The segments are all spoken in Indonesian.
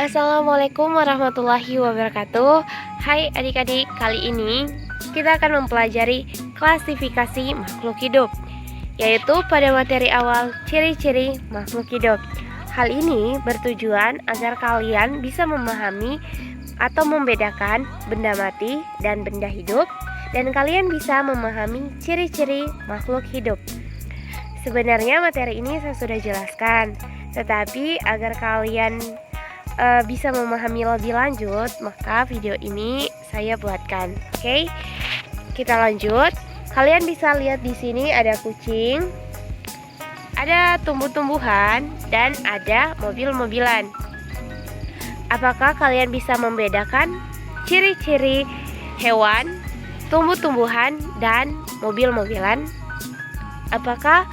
Assalamualaikum warahmatullahi wabarakatuh. Hai adik-adik, kali ini kita akan mempelajari klasifikasi makhluk hidup, yaitu pada materi awal ciri-ciri makhluk hidup. Hal ini bertujuan agar kalian bisa memahami atau membedakan benda mati dan benda hidup, dan kalian bisa memahami ciri-ciri makhluk hidup. Sebenarnya materi ini saya sudah jelaskan, tetapi agar kalian bisa memahami lebih lanjut, maka video ini saya buatkan. Oke, kita lanjut. Kalian bisa lihat di sini ada kucing, ada tumbuh-tumbuhan, dan ada mobil-mobilan. Apakah kalian bisa membedakan ciri-ciri hewan, tumbuh-tumbuhan, dan mobil-mobilan? Apakah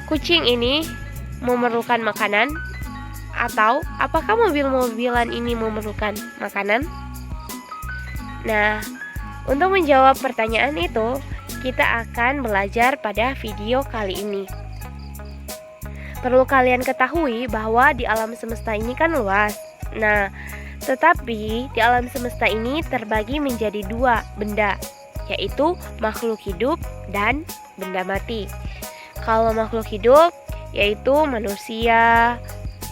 kucing ini memerlukan makanan? Atau apakah mobil-mobilan ini memerlukan makanan? Nah, untuk menjawab pertanyaan itu, kita akan belajar pada video kali ini. Perlu kalian ketahui bahwa di alam semesta ini kan luas. Nah, tetapi di alam semesta ini terbagi menjadi dua benda, yaitu makhluk hidup dan benda mati. Kalau makhluk hidup, yaitu manusia,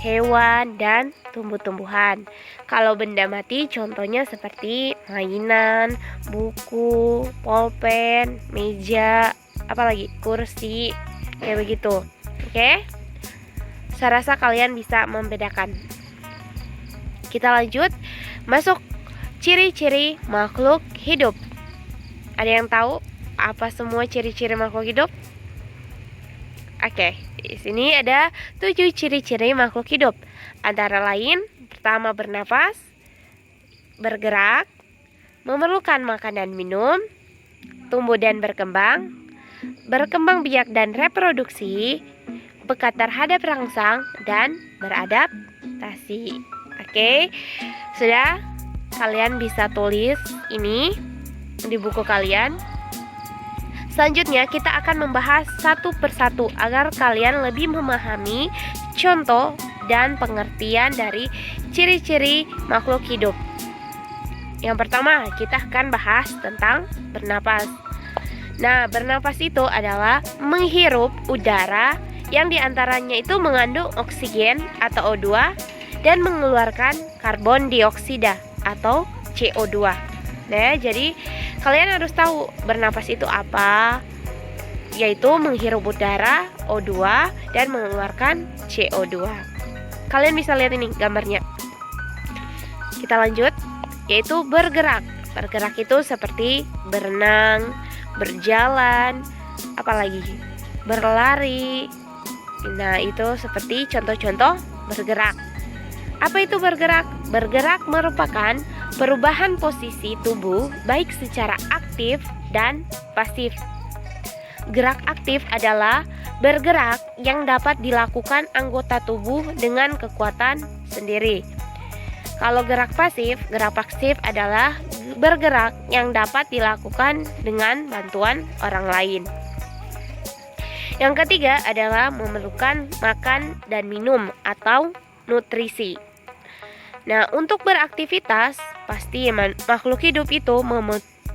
hewan, dan tumbuh-tumbuhan. Kalau benda mati contohnya seperti mainan, buku, pulpen, meja, apalagi kursi, kayak begitu. Oke? Saya rasa kalian bisa membedakan. Kita lanjut, masuk ciri-ciri makhluk hidup. Ada yang tahu apa semua ciri-ciri makhluk hidup? Oke, di sini ada 7 ciri-ciri makhluk hidup. Antara lain, pertama bernafas, bergerak, memerlukan makan dan minum, tumbuh dan berkembang biak dan reproduksi, peka terhadap rangsang, dan beradaptasi. Oke, sudah? Kalian bisa tulis ini di buku kalian. Selanjutnya kita akan membahas satu persatu agar kalian lebih memahami contoh dan pengertian dari ciri-ciri makhluk hidup. Yang pertama, kita akan bahas tentang bernapas. Nah, bernapas itu adalah menghirup udara yang diantaranya itu mengandung oksigen atau O2 dan mengeluarkan karbon dioksida atau CO2. Nah, jadi kalian harus tahu bernapas itu apa, yaitu menghirup udara O2 dan mengeluarkan CO2. Kalian bisa lihat ini gambarnya. Kita lanjut, yaitu bergerak. Bergerak itu seperti berenang, berjalan, apalagi berlari. Nah, itu seperti contoh-contoh bergerak. Apa itu bergerak? Bergerak merupakan perubahan posisi tubuh baik secara aktif dan pasif. Gerak aktif adalah bergerak yang dapat dilakukan anggota tubuh dengan kekuatan sendiri. Kalau gerak pasif adalah bergerak yang dapat dilakukan dengan bantuan orang lain. Yang ketiga adalah memerlukan makan dan minum atau nutrisi. Nah, untuk beraktivitas, pasti makhluk hidup itu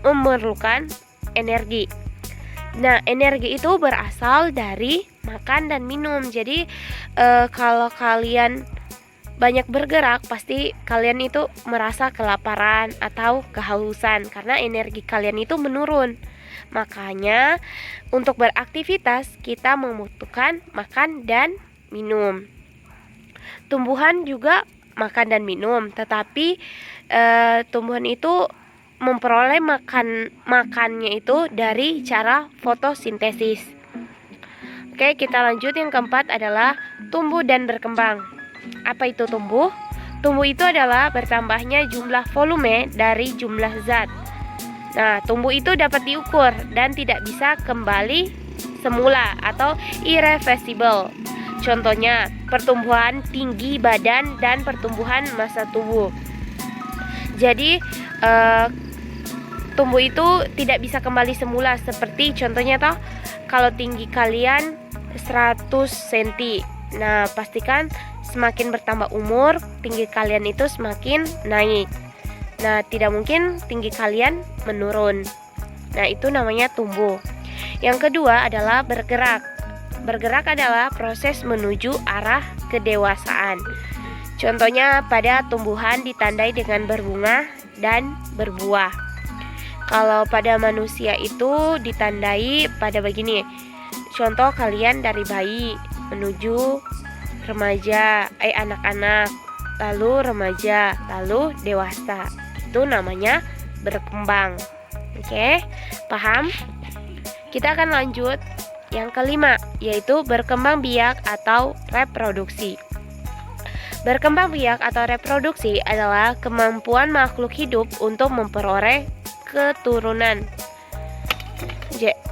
memerlukan energi. Nah, energi itu berasal dari makan dan minum. Jadi, kalau kalian banyak bergerak, pasti kalian itu merasa kelaparan atau kehausan karena energi kalian itu menurun. Makanya, untuk beraktivitas, kita membutuhkan makan dan minum. Tumbuhan juga makan dan minum, tetapi tumbuhan itu memperoleh makannya itu dari cara fotosintesis. Oke, kita lanjut. Yang keempat adalah tumbuh dan berkembang. Apa itu tumbuh? Tumbuh itu adalah bertambahnya jumlah volume dari jumlah zat. Nah, tumbuh itu dapat diukur dan tidak bisa kembali semula atau irreversible. Contohnya, pertumbuhan tinggi badan dan pertumbuhan massa tubuh. Jadi, tumbuh itu tidak bisa kembali semula. Seperti contohnya kalau tinggi kalian 100 cm. Nah, pastikan semakin bertambah umur, tinggi kalian itu semakin naik. Nah, tidak mungkin tinggi kalian menurun. Nah, itu namanya tumbuh. Yang kedua adalah bergerak. Bergerak adalah proses menuju arah kedewasaan. Contohnya pada tumbuhan ditandai dengan berbunga dan berbuah. Kalau pada manusia itu ditandai pada begini. Contoh kalian dari bayi menuju remaja, anak-anak, lalu remaja, lalu dewasa. Itu namanya berkembang. Oke, paham? Kita akan lanjut yang kelima, yaitu berkembang biak atau reproduksi. Berkembang biak atau reproduksi adalah kemampuan makhluk hidup untuk memperoleh keturunan.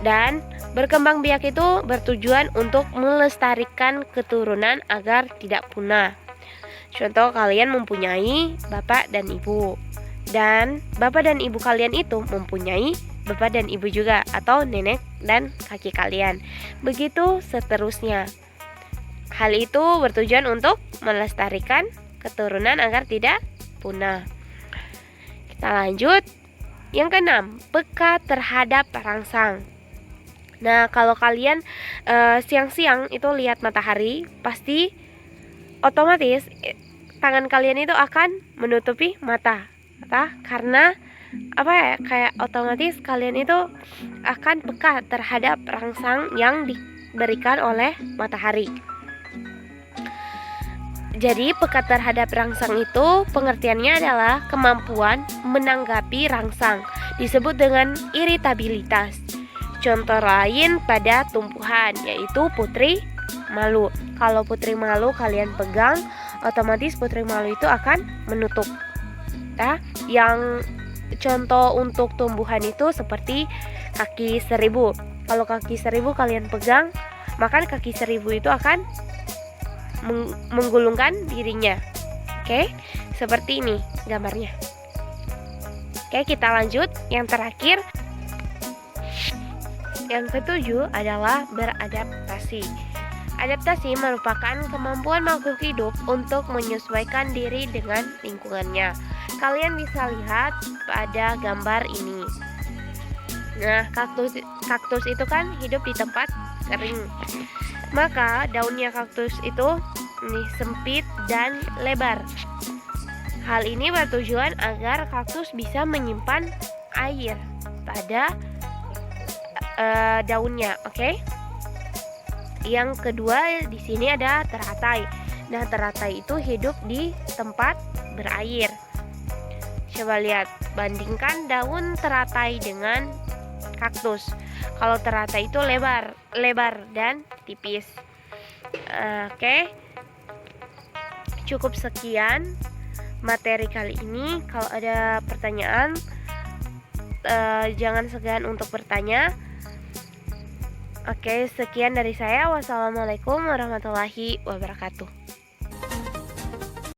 Dan berkembang biak itu bertujuan untuk melestarikan keturunan agar tidak punah. Contoh, kalian mempunyai bapak dan ibu, dan bapak dan ibu kalian itu mempunyai bapak dan ibu juga, atau nenek dan kakek kalian. Begitu seterusnya. Hal itu bertujuan untuk melestarikan keturunan agar tidak punah. Kita lanjut. Yang keenam, peka terhadap rangsang. Nah, kalau kalian siang-siang itu lihat matahari, pasti otomatis tangan kalian itu akan menutupi mata. Karena kayak otomatis kalian itu akan peka terhadap rangsang yang diberikan oleh matahari. Jadi peka terhadap rangsang itu pengertiannya adalah kemampuan menanggapi rangsang, disebut dengan iritabilitas. Contoh lain pada tumbuhan yaitu putri malu. Kalau putri malu kalian pegang, otomatis putri malu itu akan menutup. Yang contoh untuk tumbuhan itu seperti kaki seribu. Kalau kaki seribu kalian pegang, maka kaki seribu itu akan menggulungkan dirinya. Oke, seperti ini gambarnya. Oke, kita lanjut. Yang terakhir, yang ketujuh adalah beradaptasi. Adaptasi merupakan kemampuan makhluk hidup untuk menyesuaikan diri dengan lingkungannya. Kalian bisa lihat pada gambar ini. Nah, kaktus itu kan hidup di tempat kering. Maka daunnya kaktus itu sempit dan lebar. Hal ini bertujuan agar kaktus bisa menyimpan air pada daunnya. Oke? Yang kedua di sini ada teratai. Nah, teratai itu hidup di tempat berair. Coba lihat, bandingkan daun teratai dengan kaktus. Kalau teratai itu lebar dan tipis. Oke. Cukup sekian materi kali ini. Kalau ada pertanyaan, jangan segan untuk bertanya. Oke, sekian dari saya. Wassalamualaikum warahmatullahi wabarakatuh.